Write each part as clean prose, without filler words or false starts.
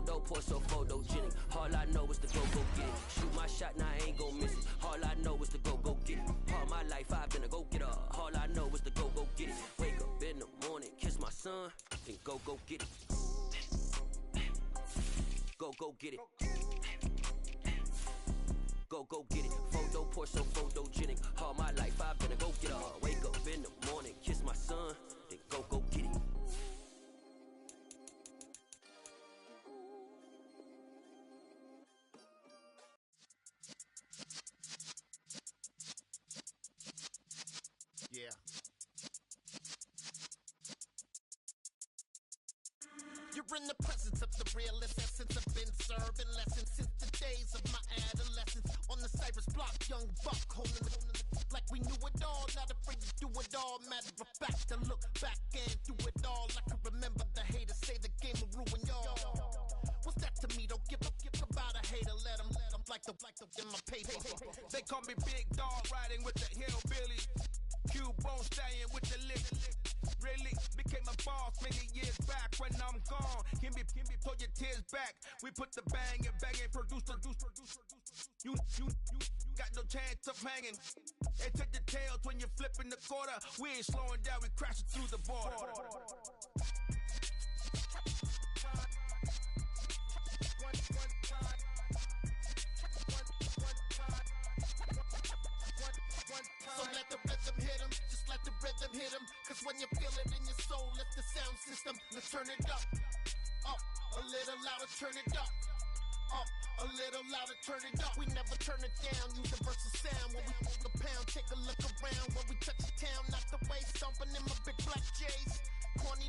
Photo post so photogenic. All I know is to go get it. Shoot my shot, now I ain't gon' miss it. All I know is to go get it. All my life I've been a go-getter. All I know is to go get it. Wake up in the morning, kiss my son, then go get it. Go get it. Go get it. Photo post so photogenic. All my life I've been a go-getter. Wake up in the morning, kiss my son, then go get it. Yeah. You're in the presence of the realest essence. I've been serving lessons since the days of my adolescence. On the Cypress block, young buck holding the like we knew it all. Not afraid to do it all. Matter of fact, I look back and do it all. I can remember the haters say the game will ruin y'all. What's that to me? Don't give about a hater. Let them like the in my paper. They call me Big Dog, riding with the hillbilly. Q-Bone stallion with the lick. Really became a boss many years back. When I'm gone, can be pull your tears back. We put the bang and produce. You got no chance of hanging. They take your tails when you're flipping the quarter. We ain't slowing down, we crashing through the border. So let the rhythm hit him, just let the rhythm hit him. Cause when you feel it in your soul, lift the sound system. Let's turn it up, a little louder, turn it up, a little louder, turn it up. We never turn it down, universal sound. When we move the pound, take a look around. When we touch the town, not the way, stomping in my big black J's. Corny,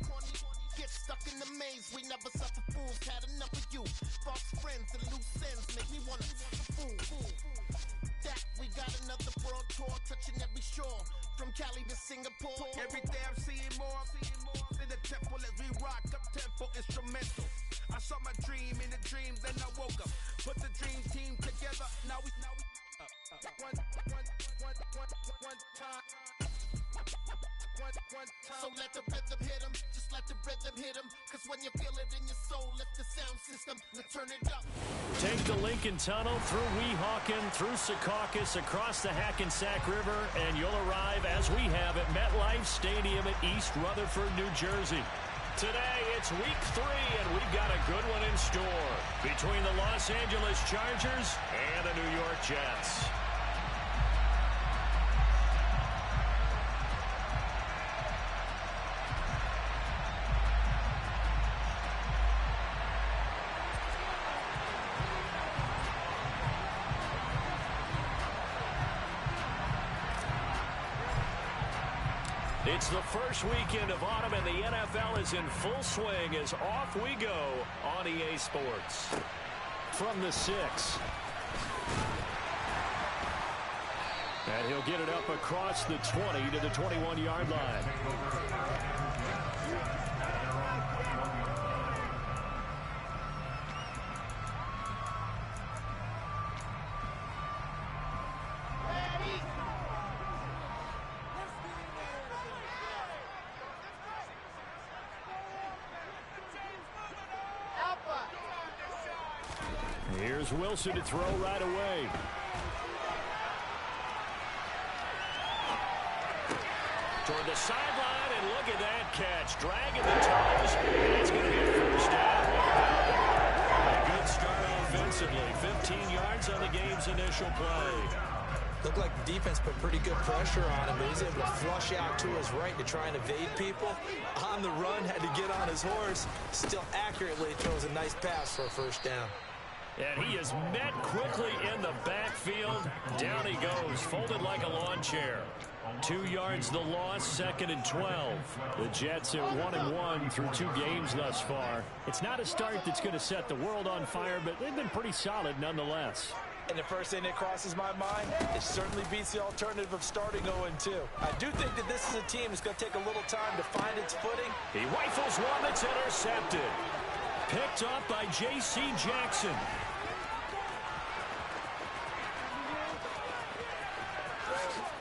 get stuck in the maze. We never suffer fools, had enough of you. False friends and loose ends make me wanna fool. That we got another world tour, touching every shore, from Cali to Singapore. Every day I'm seeing more in the temple as we rock up tempo instrumental. I saw my dream in the dream, then I woke up. Put the dream team together. Now we one time. So let the rhythm hit him, just let the rhythm hit him. Cause when you feel it in your soul, lift the sound system, let's turn it up. Take the Lincoln Tunnel through Weehawken, through Secaucus, across the Hackensack River, and you'll arrive, as we have, at MetLife Stadium at East Rutherford, New Jersey. Today, it's week 3, and we've got a good one in store between the Los Angeles Chargers and the New York Jets. It's the first weekend of autumn, and the NFL is in full swing as off we go on EA Sports. From the 6. And he'll get it up across the 20 to the 21-yard line. Here's Wilson to throw right away. Toward the sideline, and look at that catch. Dragging the toes, and it's going to be a first down. A good start offensively. 15 yards on the game's initial play. Looked like the defense put pretty good pressure on him, but he's able to flush out to his right to try and evade people. On the run, had to get on his horse. Still accurately throws a nice pass for a first down. And he is met quickly in the backfield. Down he goes, folded like a lawn chair. 2 yards the loss, 2nd and 12. The Jets are 1-1 through 2 games thus far. It's not a start that's going to set the world on fire, but they've been pretty solid nonetheless. And the first thing that crosses my mind, it certainly beats the alternative of starting 0-2. I do think that this is a team that's going to take a little time to find its footing. He rifles one that's intercepted. Picked up by J.C. Jackson.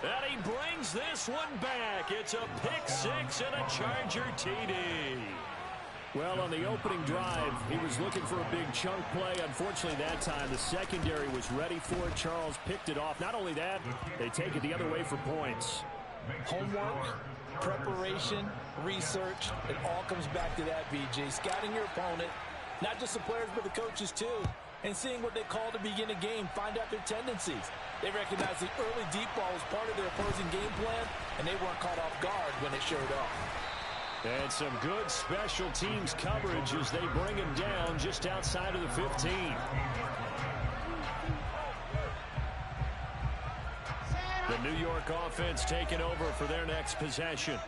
And he brings this one back. It's a pick 6 and a Charger TD. Well, on the opening drive, he was looking for a big chunk play. Unfortunately, that time, the secondary was ready for it. Charles picked it off. Not only that, they take it the other way for points. Homework, preparation, research, it all comes back to that, BJ. Scouting your opponent, not just the players, but the coaches, too. And seeing what they call to begin a game, find out their tendencies. They recognize the early deep ball was part of their opposing game plan, and they weren't caught off guard when it showed up. And some good special teams coverage as they bring him down just outside of the 15. The New York offense taking over for their next possession.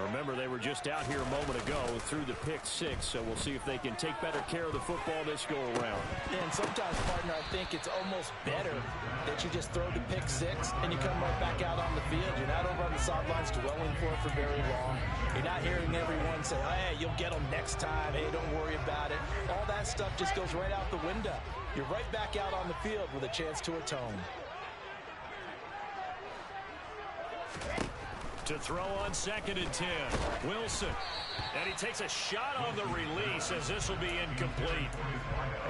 Remember, they were just out here a moment ago through the pick six, so we'll see if they can take better care of the football this go-around. And sometimes, partner, I think it's almost better that you just throw the pick six and you come right back out on the field. You're not over on the sidelines dwelling for it for very long. You're not hearing everyone say, hey, you'll get them next time. Hey, don't worry about it. All that stuff just goes right out the window. You're right back out on the field with a chance to atone. To throw on 2nd and 10. Wilson. And he takes a shot on the release as this will be incomplete.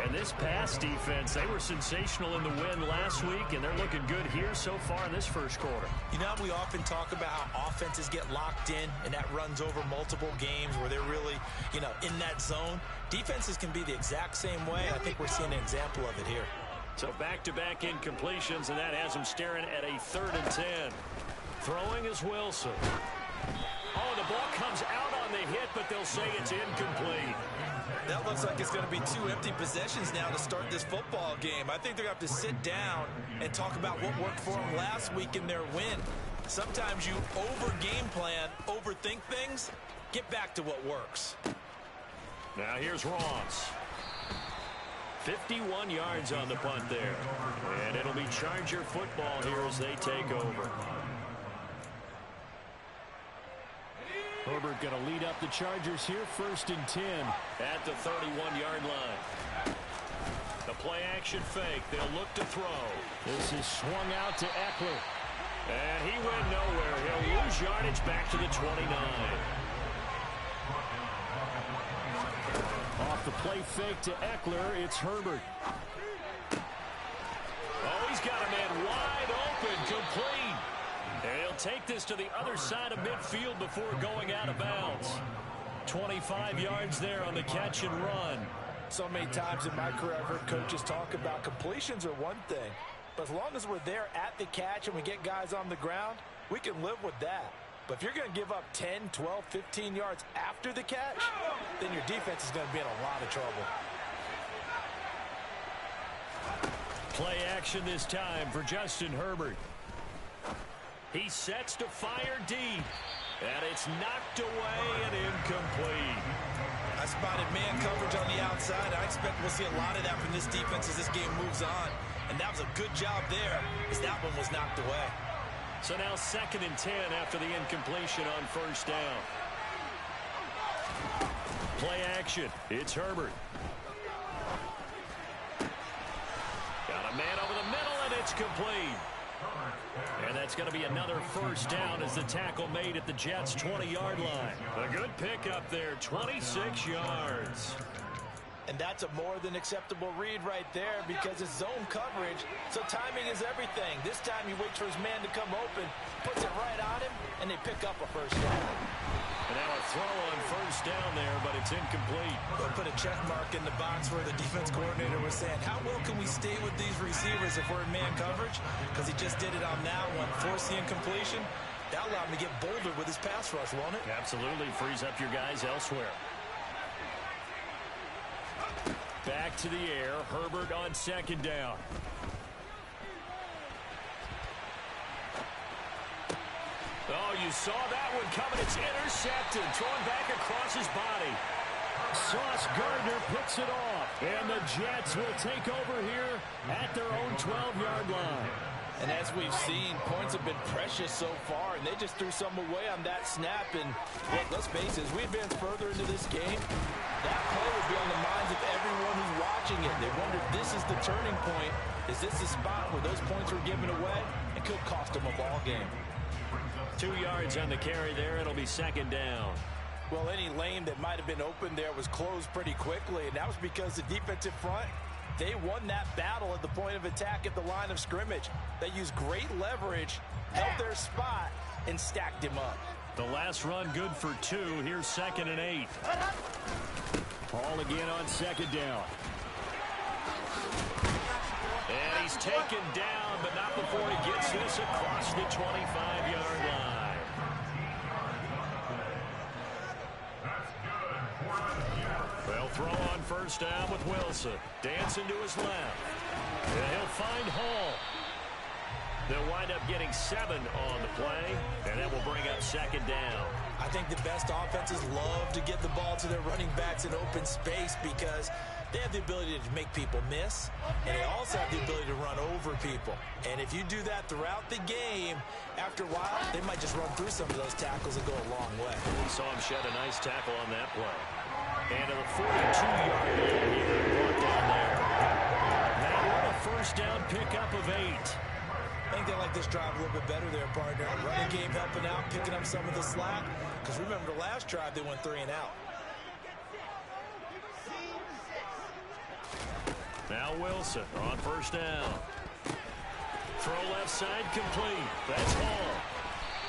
And this pass defense, they were sensational in the win last week, and they're looking good here so far in this first quarter. You know, we often talk about how offenses get locked in, and that runs over multiple games where they're really, in that zone. Defenses can be the exact same way. I think we're seeing an example of it here. So back-to-back incompletions, and that has them staring at a 3rd and 10. Throwing is Wilson. Oh, the ball comes out on the hit, but they'll say it's incomplete. That looks like it's going to be 2 empty possessions now to start this football game. I think they're going to have to sit down and talk about what worked for them last week in their win. Sometimes you over-game plan, overthink things. Get back to what works. Now here's Ross. 51 yards on the punt there. And it'll be Charger football here as they take over. Herbert going to lead up the Chargers here, 1st and 10 at the 31-yard line. The play-action fake. They'll look to throw. This is swung out to Eckler. And he went nowhere. He'll lose yardage back to the 29. Off the play fake to Eckler, it's Herbert. Oh, he's got a man wide open, complete. And he'll take this to the other side of midfield before going out of bounds. 25 yards there on the catch and run. So many times in my career I've heard coaches talk about completions are one thing. But as long as we're there at the catch and we get guys on the ground, we can live with that. But if you're going to give up 10, 12, 15 yards after the catch, then your defense is going to be in a lot of trouble. Play action this time for Justin Herbert. He sets to fire deep, and it's knocked away and incomplete. I spotted man coverage on the outside. I expect we'll see a lot of that from this defense as this game moves on. And that was a good job there as that one was knocked away. So now 2nd and 10 after the incompletion on 1st down. Play action. It's Herbert. Got a man over the middle, and it's complete. And that's going to be another 1st down as the tackle made at the Jets' 20-yard line. A good pickup there, 26 yards. And that's a more than acceptable read right there because it's zone coverage, so timing is everything. This time he waits for his man to come open, puts it right on him, and they pick up a 1st down. And now a throw on 1st down there, but it's incomplete. We'll put a check mark in the box where the defense coordinator was saying, how well can we stay with these receivers if we're in man coverage? Because he just did it on that one, forced the incompletion. That allowed him to get bolder with his pass rush, won't it? Absolutely, frees up your guys elsewhere. Back to the air, Herbert on 2nd down. Oh, you saw that one coming. It's intercepted, thrown back across his body. Sauce Gardner picks it off, and the Jets will take over here at their own 12-yard line. And as we've seen, points have been precious so far, and they just threw some away on that snap. And look, let's face it, as we advance further into this game, that play would be on the minds of everyone who's watching it. They wonder if this is the turning point. Is this the spot where those points were given away? It could cost them a ball game. 2 yards on the carry there. It'll be 2nd down. Well, any lane that might have been open there was closed pretty quickly, and that was because the defensive front, they won that battle at the point of attack at the line of scrimmage. They used great leverage, held their spot, and stacked him up. The last run good for 2. Here's 2nd and 8. Ball again on 2nd down. And he's taken down, but not before he gets this across the 25-yard line. They'll throw on 1st down with Wilson. Dancing to his left. And he'll find Hall. They'll wind up getting 7 on the play, and that will bring up 2nd down. I think the best offenses love to get the ball to their running backs in open space because they have the ability to make people miss, and they also have the ability to run over people. And if you do that throughout the game, after a while, they might just run through some of those tackles and go a long way. We saw him shed a nice tackle on that play. And to the 42-yard line, he brought down there. Now what a 1st down pickup of 8. I think they like this drive a little bit better there, partner. Running game helping out, picking up some of the slack. Because remember, the last drive, they went 3 and out. Now Wilson on 1st down. Throw left side complete. That's Hall.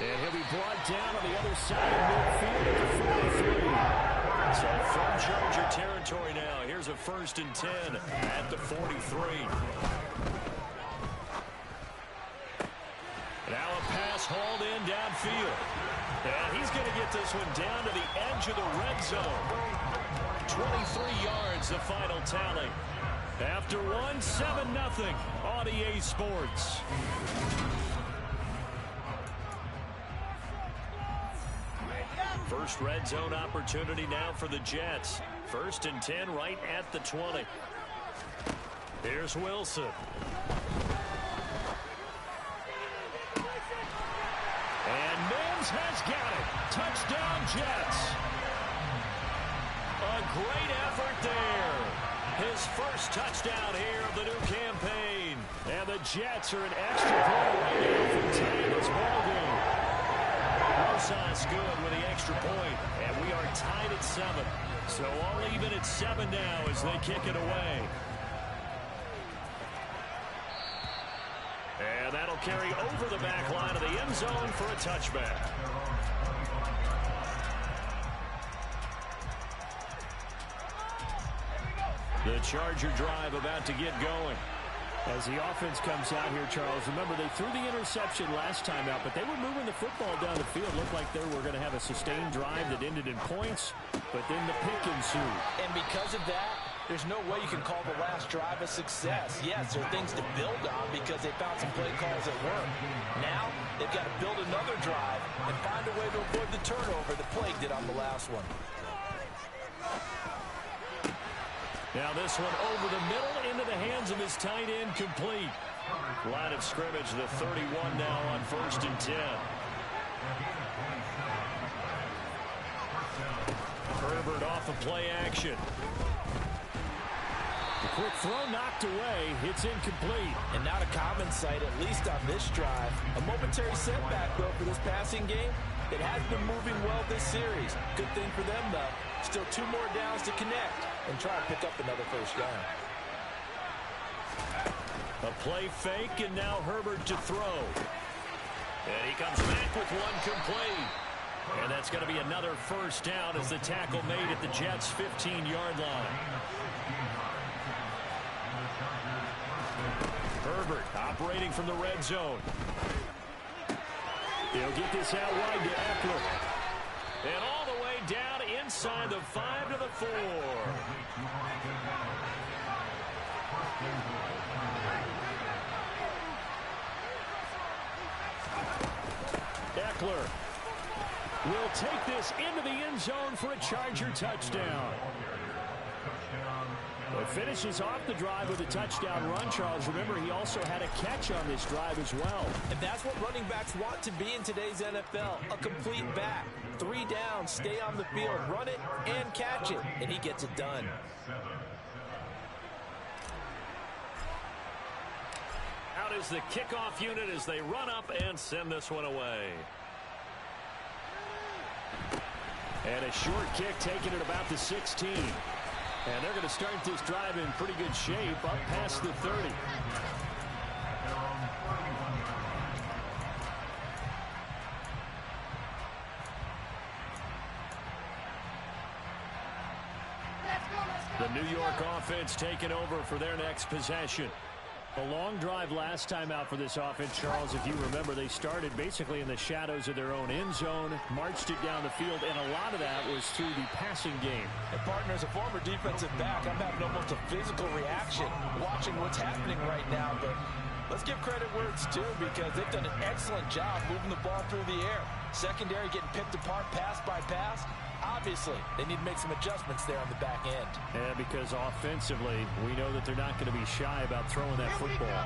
And he'll be brought down on the other side of midfield at the 43. So from Charger territory now. Here's a 1st and 10 at the 43. Now a pass hauled in downfield. And he's going to get this one down to the edge of the red zone. 23 yards, the final tally. After 7-0 on EA Sports. First red zone opportunity now for the Jets. 1st and 10 right at the 20. Here's Wilson. And Mims has got it. Touchdown, Jets. A great effort there. His first touchdown here of the new campaign. And the Jets are an extra point away now from tying this ball game. Rosas good with the extra point, and we are tied at 7. So all even at 7 now as they kick it away. And that'll carry over the back line of the end zone for a touchback. The Charger drive about to get going. As the offense comes out here, Charles, remember they threw the interception last time out, but they were moving the football down the field. Looked like they were going to have a sustained drive that ended in points, but then the pick ensued. And because of that, there's no way you can call the last drive a success. Yes, there are things to build on because they found some play calls that work. Now, they've got to build another drive and find a way to avoid the turnover that plagued it on the last one. Now this one over the middle into the hands of his tight end, complete. Line of scrimmage, the 31 now on 1st and 10. Herbert off of play action. The quick throw knocked away. It's incomplete. And not a common sight, at least on this drive. A momentary setback, though, for this passing game. It has been moving well this series. Good thing for them, though. Still 2 more downs to connect and try and pick up another 1st down. A play fake, and now Herbert to throw. And he comes back with one complete. And that's going to be another 1st down as the tackle made at the Jets' 15-yard line. Herbert operating from the red zone. He'll get this out wide to Eckler. And all the way down inside the 5 to the 4. Eckler will take this into the end zone for a Charger touchdown. It finishes off the drive with a touchdown run, Charles. Remember, he also had a catch on this drive as well. And that's what running backs want to be in today's NFL, a complete back. 3 downs, stay on the field, run it, and catch it. And he gets it done. Out is the kickoff unit as they run up and send this one away. And a short kick taken at about the 16. And they're going to start this drive in pretty good shape up past the 30. The New York offense taking over for their next possession. A long drive last time out for this offense, Charles. If you remember, they started basically in the shadows of their own end zone, marched it down the field, and a lot of that was through the passing game. And partner, as a former defensive back, I'm having almost a physical reaction watching what's happening right now. But let's give credit where it's due, because they've done an excellent job moving the ball through the air. Secondary getting picked apart pass by pass. Obviously, they need to make some adjustments there on the back end. Yeah, because offensively, we know that they're not going to be shy about throwing that football.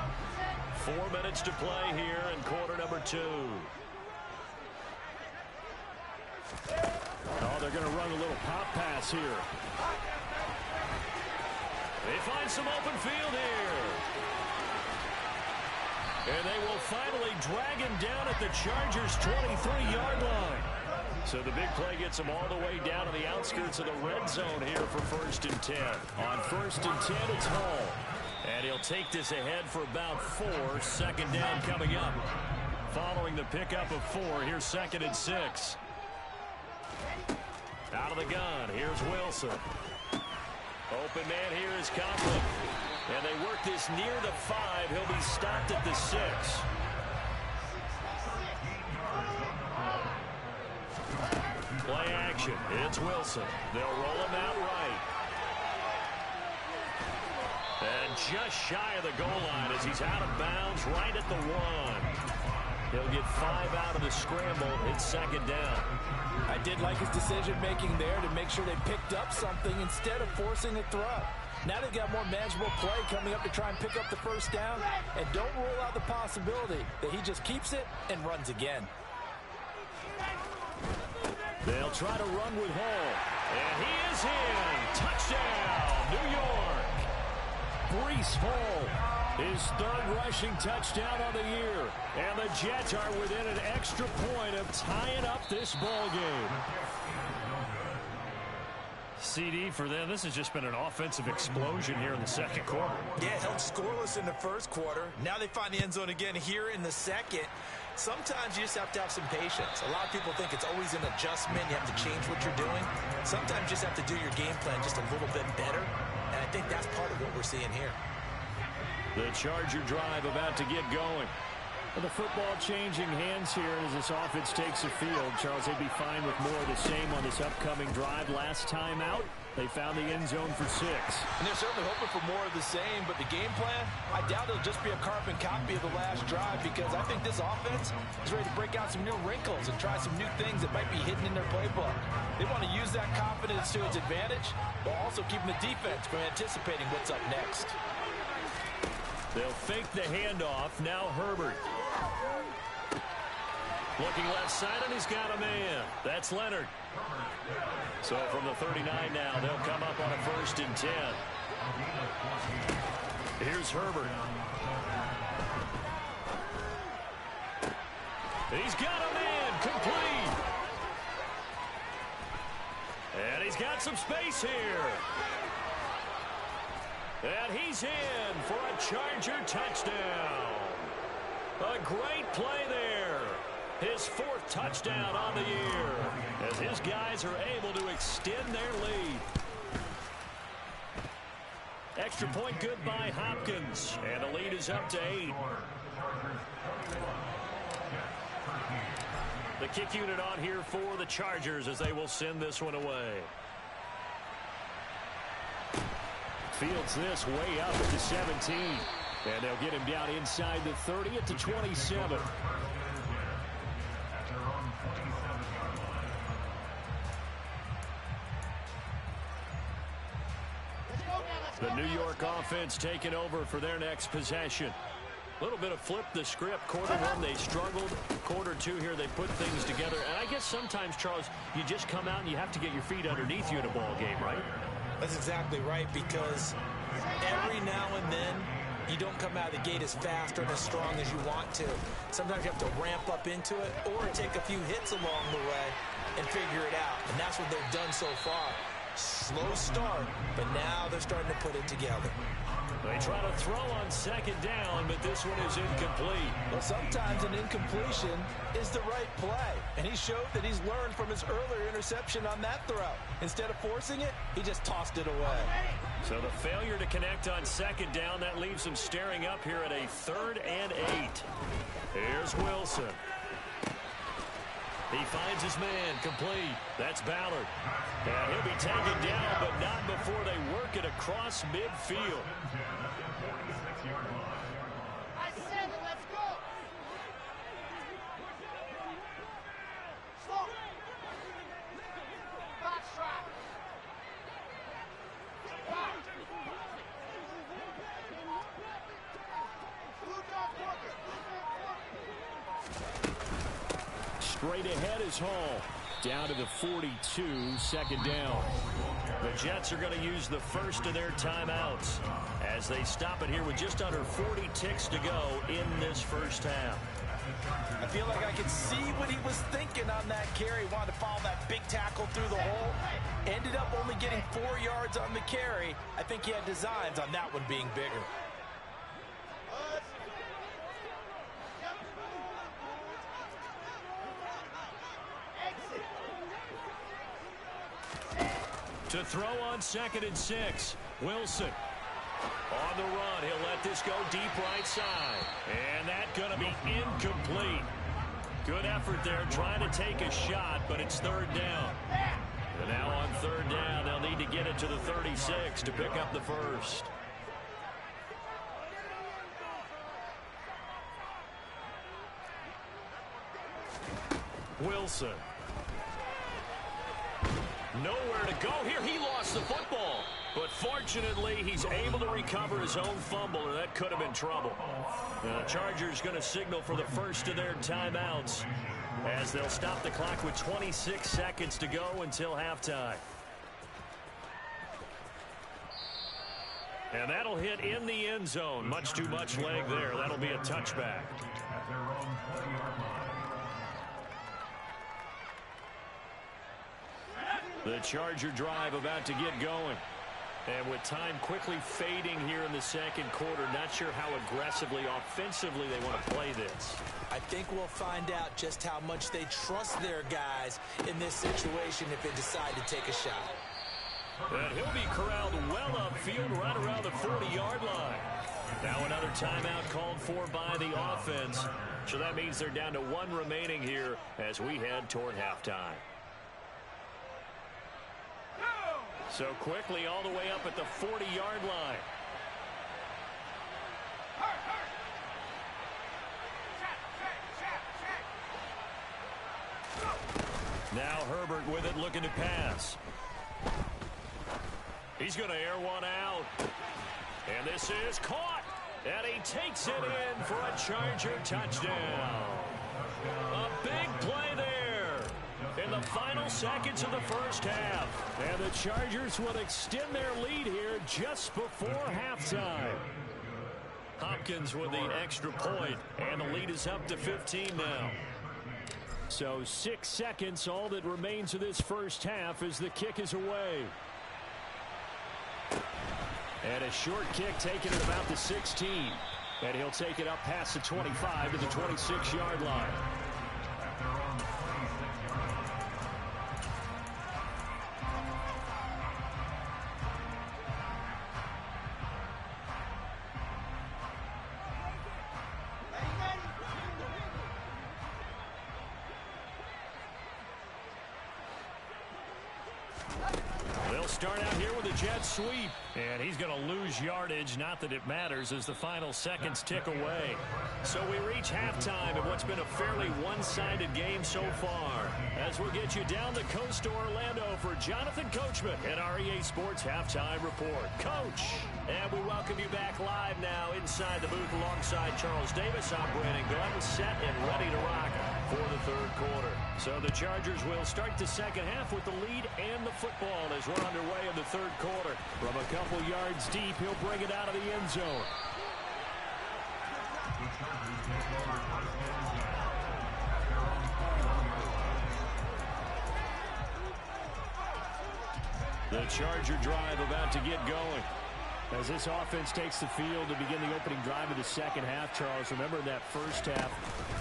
4 minutes to play here in quarter number 2. Oh, they're going to run a little pop pass here. They find some open field here. And they will finally drag him down at the Chargers' 23-yard line. So the big play gets him all the way down to the outskirts of the red zone here for 1st and 10. On 1st and 10, it's Hall. And he'll take this ahead for about 4. 2nd down coming up. Following the pickup of 4, here's 2nd and 6. Out of the gun, here's Wilson. Open man here is Conklin. And they work this near the 5. He'll be stopped at the 6. Play action. It's Wilson. They'll roll him out right. And just shy of the goal line as he's out of bounds right at the 1. He'll get 5 out of the scramble. It's 2nd down. I did like his decision-making there to make sure they picked up something instead of forcing a throw. Now they've got more manageable play coming up to try and pick up the 1st down. And don't rule out the possibility that he just keeps it and runs again. They'll try to run with Hall. And he is in. Touchdown, New York. Breece Hall, his 3rd rushing touchdown on the year. And the Jets are within an extra point of tying up this ball game. CD for them. This has just been an offensive explosion here in the 2nd quarter. Yeah, held scoreless in the 1st quarter. Now they find the end zone again here in the 2nd. Sometimes you just have to have some patience. A lot of people think it's always an adjustment. You have to change what you're doing. Sometimes you just have to do your game plan just a little bit better. And I think that's part of what we're seeing here. The Charger drive about to get going. And the football changing hands here as this offense takes the field. Charles, they'd be fine with more of the same on this upcoming drive. Last time out, they found the end zone for 6. And they're certainly hoping for more of the same, but the game plan, I doubt it'll just be a carbon copy of the last drive, because I think this offense is ready to break out some new wrinkles and try some new things that might be hidden in their playbook. They want to use that confidence to its advantage, while also keeping the defense from anticipating what's up next. They'll fake the handoff. Now Herbert. Looking left side, and he's got a man. That's Leonard. So from the 39 now, they'll come up on a 1st and 10. Here's Herbert. He's got a man. Complete. And he's got some space here. And he's in for a Charger touchdown. A great play there. His 4th touchdown on the year, as his guys are able to extend their lead. Extra point good by Hopkins, and the lead is up to 8. The kick unit on here for the Chargers as they will send this one away. Fields this way up at the 17. And they'll get him down inside the 30 at the 27. The New York offense taking over for their next possession. A little bit of flip the script. Quarter 1, they struggled. Quarter 2 here, they put things together. And I guess sometimes, Charles, you just come out and you have to get your feet underneath you in a ball game, right? That's exactly right, because every now and then you don't come out of the gate as fast or as strong as you want to. Sometimes you have to ramp up into it or take a few hits along the way and figure it out. And that's what they've done so far. Slow start, but now they're starting to put it together. They try to throw on second down, but this one is incomplete. Well, sometimes an incompletion is the right play, and he showed that he's learned from his earlier interception on that throw. Instead of forcing it, he just tossed it away. So the failure to connect on second down, that leaves him staring up here at a 3rd and 8. Here's Wilson. He finds his man, complete. That's Ballard. And he'll be taken down, but not before they work it across midfield. I said it, let's go. Slow. Box trap. Back. Blue dog worker. Straight ahead is Hall. Down to the 42, second down. The Jets are going to use the first of their timeouts as they stop it here with just under 40 ticks to go in this first half. I feel like I could see what he was thinking on that carry. Wanted to follow that big tackle through the hole. Ended up only getting 4 yards on the carry. I think he had designs on that one being bigger. To throw on 2nd and 6. Wilson on the run. He'll let this go deep right side. And that's going to be incomplete. Good effort there trying to take a shot, but it's 3rd down. And now on 3rd down, they'll need to get it to the 36 to pick up the first. Wilson. Nowhere to go here. He lost the football. But fortunately, he's able to recover his own fumble, or that could have been trouble. The Chargers going to signal for the first of their timeouts as they'll stop the clock with 26 seconds to go until halftime. And that'll hit in the end zone. Much too much leg there. That'll be a touchback. The Charger drive about to get going. And with time quickly fading here in the second quarter, not sure how aggressively, offensively they want to play this. I think we'll find out just how much they trust their guys in this situation if they decide to take a shot. And he'll be corralled well upfield right around the 40-yard line. Now another timeout called for by the offense. So that means they're down to 1 remaining here as we head toward halftime. So quickly all the way up at the 40-yard line. Now Herbert with it, looking to pass. He's going to air one out. And this is caught. And he takes it in for a Charger touchdown. A big play there in the final seconds of the first half. And the Chargers will extend their lead here just before halftime. Hopkins with the extra point, and the lead is up to 15 now. So 6 seconds, all that remains of this first half as the kick is away. And a short kick taken at about the 16. And he'll take it up past the 25 to the 26-yard line. They'll start out here with a jet sweep. And he's going to lose yardage. Not that it matters as the final seconds tick away. So we reach halftime in what's been a fairly one-sided game so far. As we'll get you down the coast to Orlando for Jonathan Coachman and our EA Sports Halftime Report. Coach, and we welcome you back live now inside the booth alongside Charles Davis. I'm Brandon Glenn, set and ready to rock for the third quarter. So the Chargers will start the second half with the lead and the football as we're underway in the third quarter. From a couple yards deep, he'll bring it out of the end zone. The Charger drive about to get going. As this offense takes the field to begin the opening drive of the second half, Charles, remember in that first half,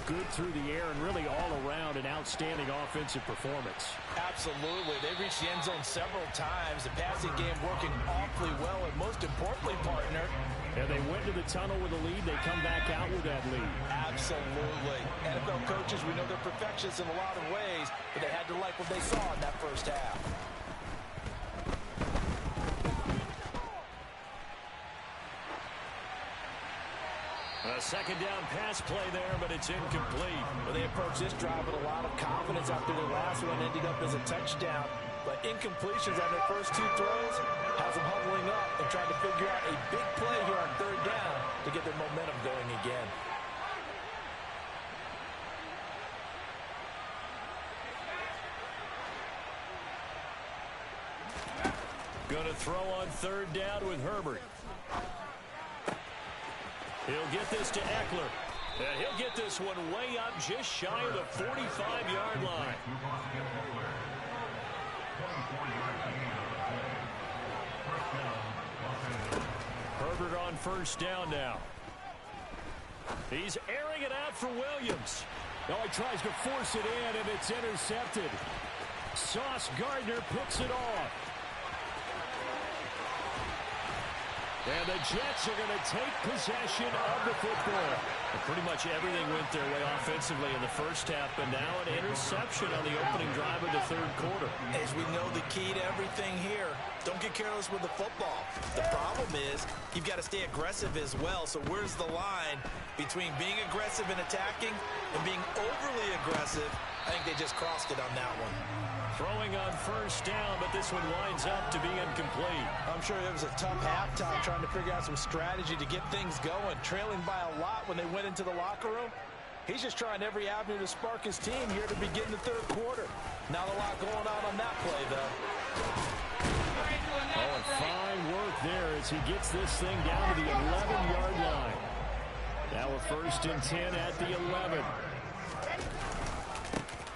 good through the air and really all around an outstanding offensive performance. Absolutely. They reached the end zone several times. The passing game working awfully well, and most importantly, partner. And they went to the tunnel with a lead. They come back out with that lead. Absolutely. NFL coaches, we know they're perfectionists in a lot of ways, but they had to like what they saw in that first half. A second down pass play there, but it's incomplete. Well, they approached this drive with a lot of confidence after their last one ended up as a touchdown. But incompletions on their first two throws has them huddling up and trying to figure out a big play here on third down to get their momentum going again. Going to throw on third down with Herbert. He'll get this to Eckler. And he'll get this one way up just shy of the 45-yard line. Herbert on first down now. He's airing it out for Williams. Oh, he tries to force it in, and it's intercepted. Sauce Gardner picks it off. And the Jets are going to take possession of the football. And pretty much everything went their way offensively in the first half, but now an interception on the opening drive of the third quarter. As we know, the key to everything here, don't get careless with the football. The problem is you've got to stay aggressive as well. So where's the line between being aggressive and attacking and being overly aggressive? I think they just crossed it on that one. Throwing on first down, but this one winds up to be incomplete. I'm sure it was a tough halftime trying to figure out some strategy to get things going. Trailing by a lot when they went into the locker room. He's just trying every avenue to spark his team here to begin the third quarter. Not a lot going on that play, though. Oh, and fine work there as he gets this thing down to the 11-yard line. Now a 1st and 10 at the 11.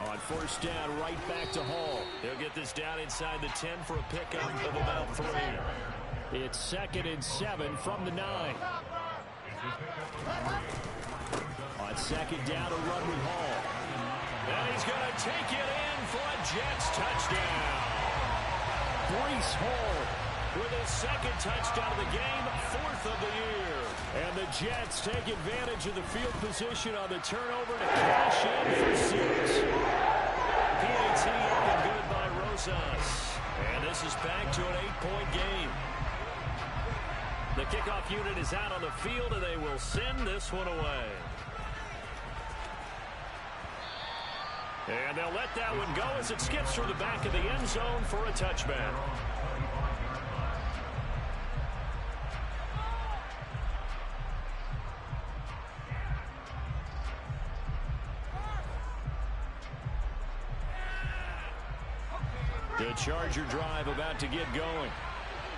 On first down, right back to Hall. They'll get this down inside the 10 for a pickup of about 3. It's 2nd and 7 from the 9. On second down, a run with Hall. And he's going to take it in for a Jets touchdown. Breece Hall with his 2nd touchdown of the game, 4th of the year. And the Jets take advantage of the field position on the turnover to cash in for 6. PAT up and good by Rosas. And this is back to an 8-point game. The kickoff unit is out on the field, and they will send this one away. And they'll let that one go as it skips through the back of the end zone for a touchback. The Charger drive about to get going.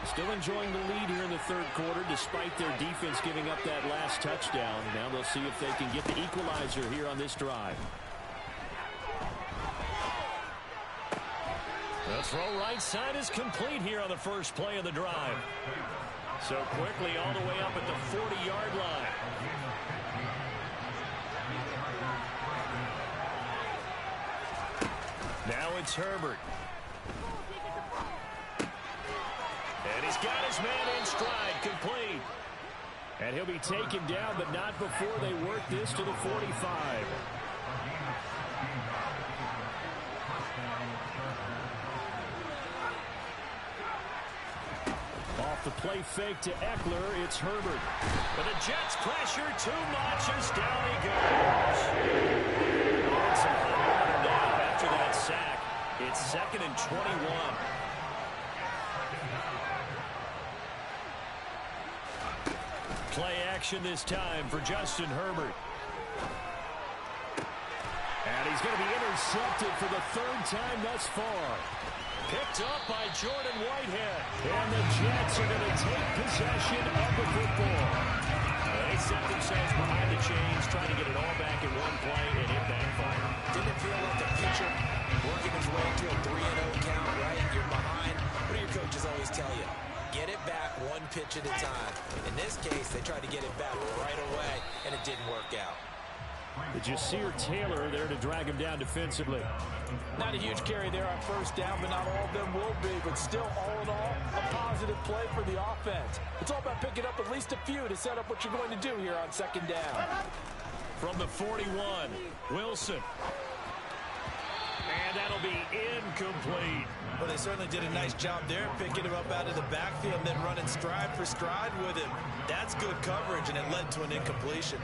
Still enjoying the lead here in the third quarter despite their defense giving up that last touchdown. Now they'll see if they can get the equalizer here on this drive. The throw right side is complete here on the first play of the drive. So quickly all the way up at the 40-yard line. Now it's Herbert. And he's got his man in stride, complete. And he'll be taken down, but not before they work this to the 45. Off the play fake to Eckler, it's Herbert. But the Jets pressure too much as down he goes. And some hot water now after that sack. It's 2nd and 21. Play action this time for Justin Herbert. And he's going to be intercepted for the 3rd time thus far. Picked up by Jordan Whitehead. And the Jets are going to take possession of the football. They set themselves behind the chains, trying to get it all back in one play, and it backfired. Didn't it feel like the pitcher working his way to a 3-0 count, right? You're behind. What do your coaches pitch at a time. In this case, they tried to get it back right away, and it didn't work out. Did you see Taylor there to drag him down defensively? Not a huge carry there on first down, but not all of them will be. But still, all in all, a positive play for the offense. It's all about picking up at least a few to set up what you're going to do here on second down. From the 41, Wilson. And that'll be incomplete. Well, they certainly did a nice job there, picking him up out of the backfield and then running stride for stride with him. That's good coverage, and it led to an incompletion.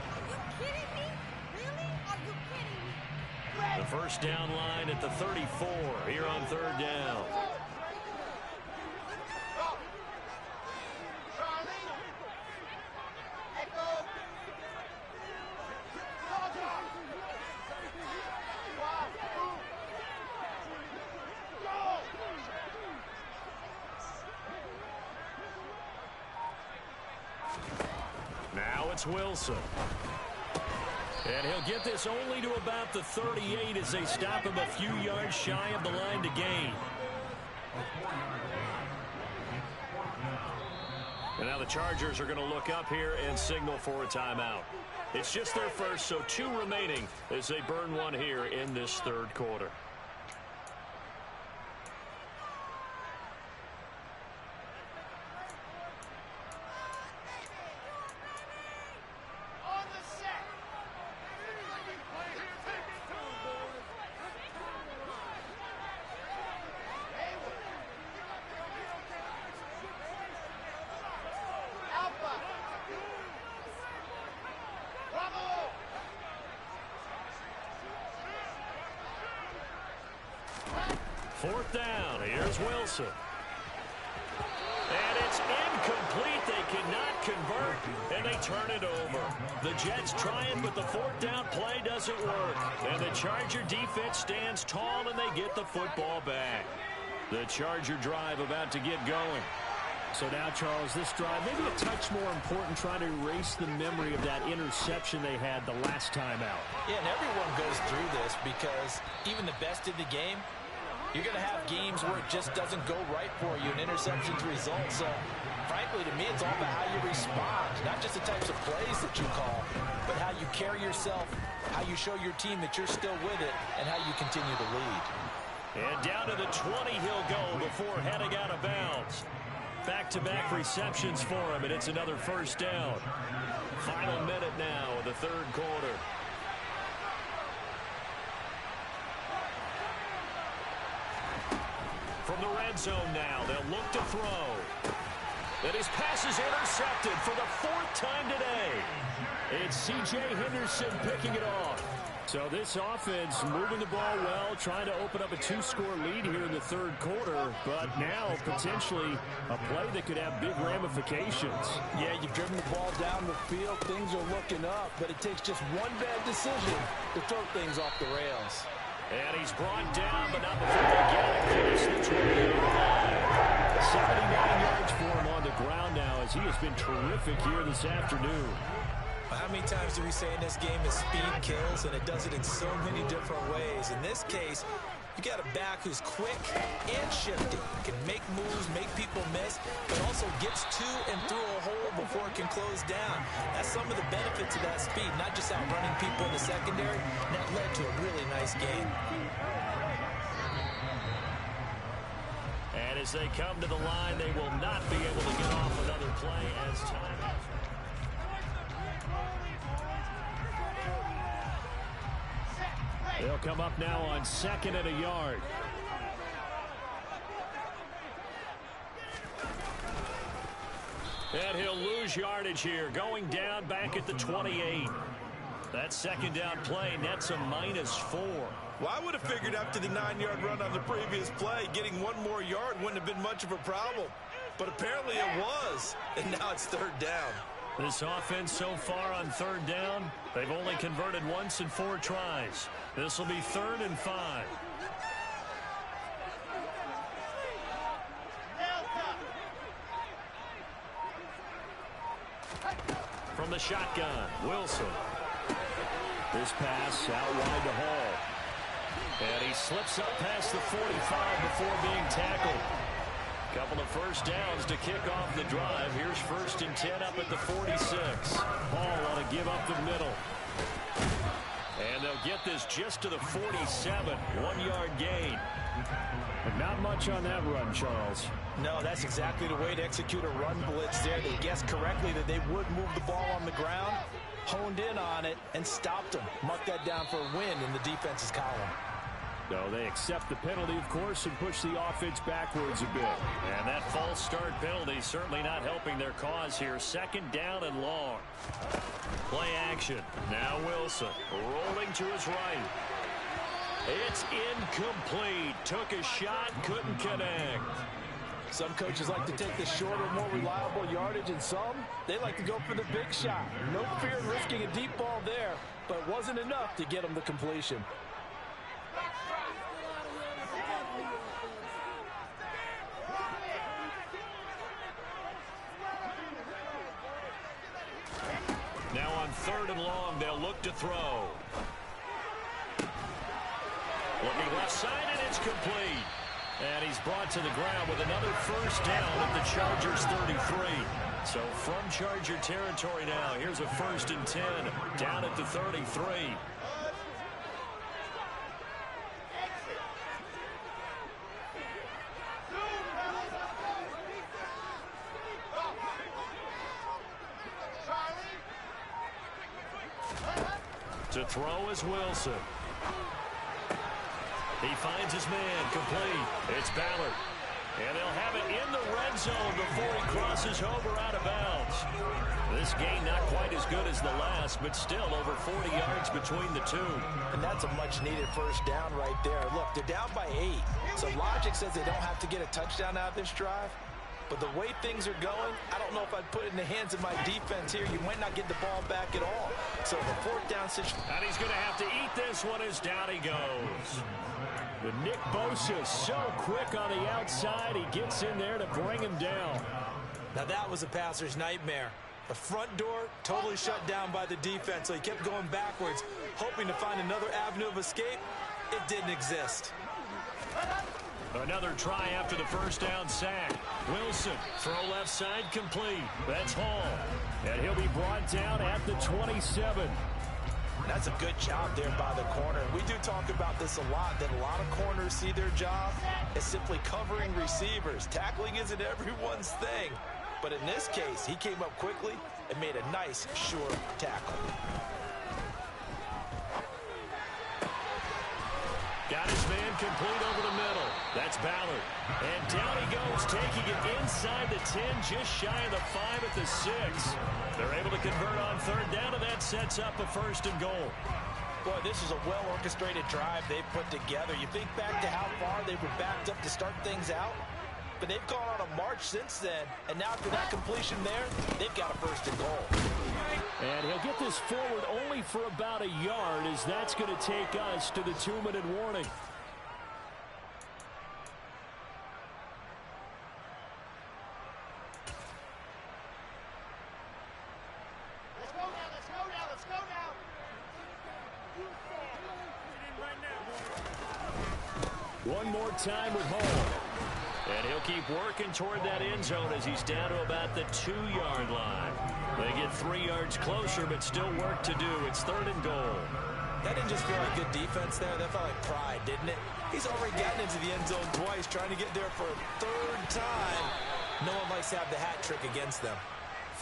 The first down line at the 34 here on third down. Now it's Wilson. And he'll get this only to about the 38 as they stop him a few yards shy of the line to gain. And now the Chargers are going to look up here and signal for a timeout. It's just their first, so 2 remaining as they burn one here in this third quarter. Fourth down. Here's Wilson. And it's incomplete. They cannot convert, and they turn it over. The Jets trying, but the fourth down play doesn't work. And the Charger defense stands tall, and they get the football back. The Charger drive about to get going. So now, Charles, this drive maybe a touch more important, trying to erase the memory of that interception they had the last time out. Yeah, and everyone goes through this because even the best in the game, you're going to have games where it just doesn't go right for you, and interceptions result. So, frankly, to me, it's all about how you respond, not just the types of plays that you call, but how you carry yourself, how you show your team that you're still with it, and how you continue to lead. And down to the 20 he'll go before heading out of bounds. Back-to-back receptions for him, and it's another first down. Final minute now of the third quarter. From the red zone now, they'll look to throw. And his pass is intercepted for the 4th time today. It's C.J. Henderson picking it off. So this offense moving the ball well, trying to open up a 2-score lead here in the third quarter, but now potentially a play that could have big ramifications. Yeah, you've driven the ball down the field. Things are looking up, but it takes just one bad decision to throw things off the rails. And he's brought down, but not before they get it close to the 20-yard line. 79 yards for him on the ground now as he has been terrific here this afternoon. How many times do we say in this game that speed kills, and it does it in so many different ways? In this case, you got a back who's quick and shifty, can make moves, make people miss, but also gets to and through a hole before it can close down. That's some of the benefits of that speed, not just outrunning people in the secondary, and that led to a really nice game. And as they come to the line, they will not be able to get off another play as time has run. They'll come up now on 2nd and a yard. And he'll lose yardage here, going down back at the 28. That second down play nets a -4. Well, I would have figured after the 9-yard run on the previous play, getting one more yard wouldn't have been much of a problem. But apparently it was, and now it's third down. This offense so far on third down, they've only converted once in 4 tries. This will be 3rd and 5. From the shotgun, Wilson. This pass out wide to Hall. And he slips up past the 45 before being tackled. Couple of first downs to kick off the drive. Here's 1st and 10 up at the 46. Ball on a give up the middle. And they'll get this just to the 47. 1-yard gain. But not much on that run, Charles. No, that's exactly the way to execute a run blitz there. They guessed correctly that they would move the ball on the ground, honed in on it, and stopped them. Mark that down for a win in the defense's column. No, they accept the penalty, of course, and push the offense backwards a bit. And that false start penalty certainly not helping their cause here. 2nd down and long. Play action. Now Wilson rolling to his right. It's incomplete. Took a shot, couldn't connect. Some coaches like to take the shorter, more reliable yardage, and some, they like to go for the big shot. No fear in risking a deep ball there, but it wasn't enough to get them the completion. Now on 3rd and long, they'll look to throw. Looking left side, and it's complete. And he's brought to the ground with another first down at the Chargers 33. So from Charger territory now, here's a 1st and 10 down at the 33. To throw is Wilson. He finds his man, complete. It's Ballard. And they'll have it in the red zone before he crosses over out of bounds. This game not quite as good as the last, but still over 40 yards between the two. And that's a much-needed first down right there. Look, they're down by 8. So logic says they don't have to get a touchdown out of this drive. But the way things are going, I don't know if I'd put it in the hands of my defense here. You might not get the ball back at all. So the 4th down situation. And he's going to have to eat this one as down he goes. But Nick Bosa so quick on the outside. He gets in there to bring him down. Now that was a passer's nightmare. The front door totally shut down by the defense. So he kept going backwards, hoping to find another avenue of escape. It didn't exist. Another try after the first down sack. Wilson, throw left side, complete. That's Hall. And he'll be brought down at the 27. That's a good job there by the corner. We do talk about this a lot, that a lot of corners see their job as simply covering receivers. Tackling isn't everyone's thing. But in this case, he came up quickly and made a nice, sure tackle. Got his man complete over the middle. That's Ballard. And down he goes, taking it inside the 10, just shy of the 5 at the 6. They're able to convert on 3rd down, and that sets up a 1st and goal. Boy, this is a well-orchestrated drive they put together. You think back to how far they were backed up to start things out, but they've gone on a march since then, and now after that completion there, they've got a 1st and goal. And he'll get this forward only for about a yard, as that's going to take us to the 2-minute warning. Let's go now. One more time with Hall. And he'll keep working toward that end zone as he's down to about the 2-yard line. They get 3 yards closer, but still work to do. It's 3rd and goal. That didn't just feel like good defense there. That felt like pride, didn't it? He's already gotten into the end zone twice, trying to get there for a 3rd time. No one likes to have the hat trick against them.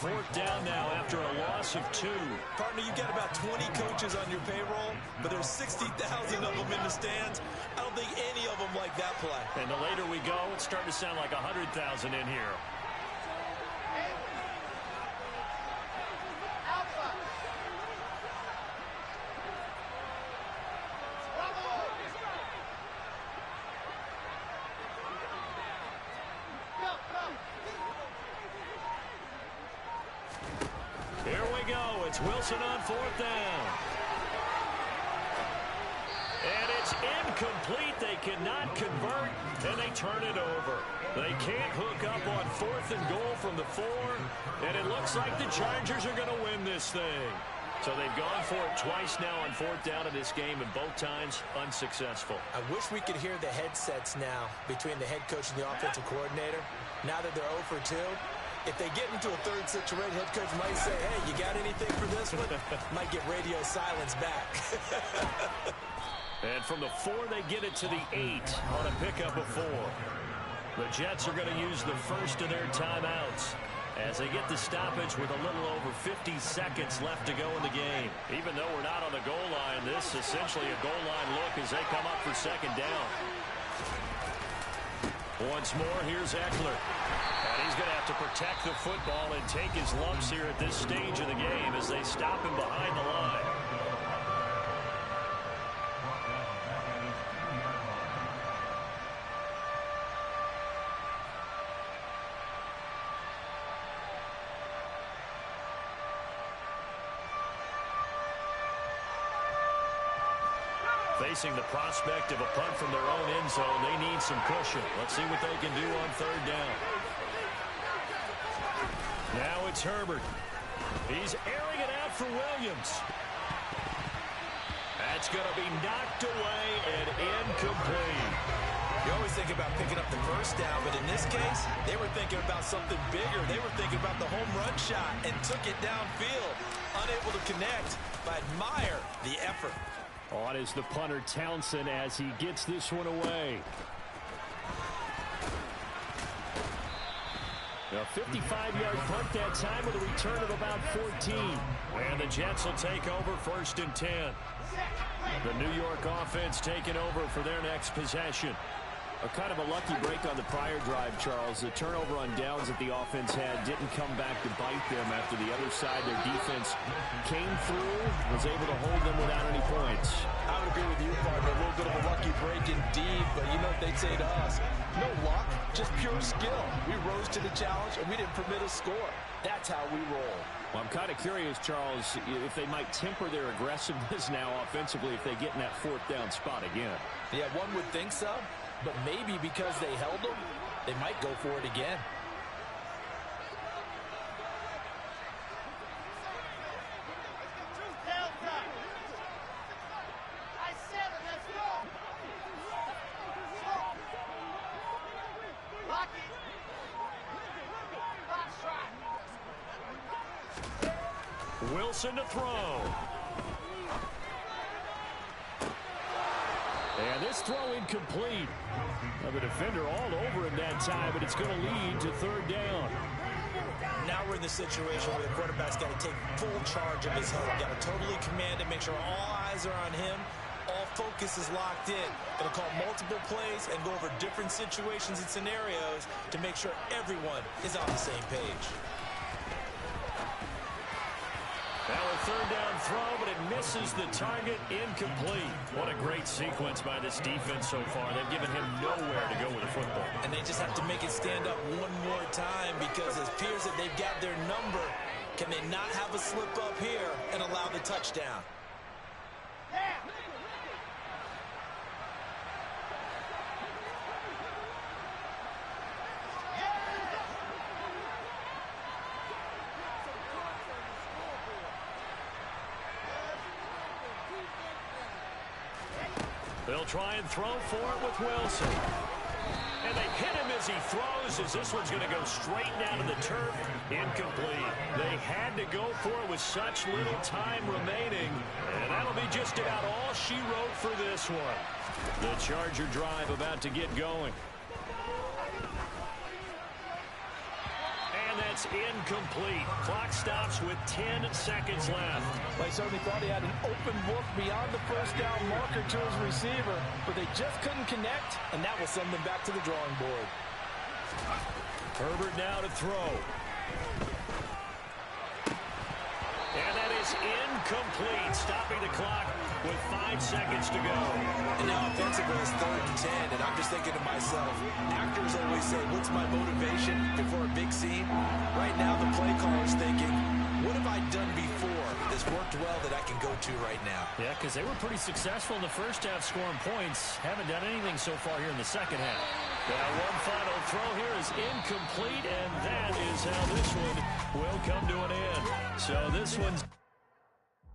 4th down now after a loss of 2. Partner, you got about 20 coaches on your payroll, but there's 60,000 of them in the stands. I don't think any of them like that play. And the later we go, it's starting to sound like 100,000 in here. Here we go. It's Wilson on 4th down. And it's incomplete. They cannot convert, and they turn it over. They can't hook up on 4th and goal from the 4, and it looks like the Chargers are going to win this thing. So they've gone for it twice now on 4th down in this game, and both times unsuccessful. I wish we could hear the headsets now between the head coach and the offensive coordinator. Now that they're 0 for 2, if they get into a third situation, head coach might say, hey, you got anything for this one? Might get radio silence back. And from the 4, they get it to the 8 on a pickup of 4. The Jets are going to use the first of their timeouts as they get the stoppage with a little over 50 seconds left to go in the game. Even though we're not on the goal line, this is essentially a goal line look as they come up for 2nd down. Once more, here's Eckler. And he's going to have to protect the football and take his lumps here at this stage of the game as they stop him behind the line. Facing the prospect of a punt from their own end zone, they need some cushion. Let's see what they can do on 3rd down. Now it's Herbert. He's airing it out for Williams. That's going to be knocked away and incomplete. You always think about picking up the first down, but in this case, they were thinking about something bigger. They were thinking about the home run shot and took it downfield. Unable to connect, but admire the effort. On is the punter Townsend as he gets this one away. A 55-yard punt that time with a return of about 14. And the Jets will take over 1st and 10. The New York offense taking over for their next possession. A kind of a lucky break on the prior drive, Charles. The turnover on downs that the offense had didn't come back to bite them after the other side. Their defense came through, was able to hold them without any points. I would agree with you, partner. A little bit of a lucky break indeed, but you know what they'd say to us? No luck, just pure skill. We rose to the challenge, and we didn't permit a score. That's how we roll. Well, I'm kind of curious, Charles, if they might temper their aggressiveness now offensively if they get in that 4th down spot again. Yeah, one would think so. But maybe because they held them, they might go for it again. Wilson to throw. And this throw incomplete. Now the defender all over him that time, but it's going to lead to 3rd down. Now we're in the situation where the quarterback's got to take full charge of his home. Got to totally command it, make sure all eyes are on him. All focus is locked in. Going to call multiple plays and go over different situations and scenarios to make sure everyone is on the same page. Now a 3rd down throw, but it misses the target, incomplete. What a great sequence by this defense so far. They've given him nowhere to go with the football. And they just have to make it stand up one more time because it appears that they've got their number. Can they not have a slip up here and allow the touchdown? They'll try and throw for it with Wilson. And they hit him as he throws, as this one's going to go straight down to the turf. Incomplete. They had to go for it with such little time remaining. And that'll be just about all she wrote for this one. The Charger drive about to get going. And that's incomplete. Clock stops with 10 seconds left. Well, he certainly thought he had an open look beyond the 1st down marker to his receiver, but they just couldn't connect, and that will send them back to the drawing board. Herbert now to throw. And that is incomplete, stopping the clock with 5 seconds to go. And now offensively it's 3rd and 10, and I'm just thinking to myself, actors always say, what's my motivation before a big scene? Right now the play caller's thinking, what have I done before that's worked well that I can go to right now? Yeah, because they were pretty successful in the first half scoring points. Haven't done anything so far here in the second half. Now one final throw here is incomplete, and that is how this one will come to an end. So this one's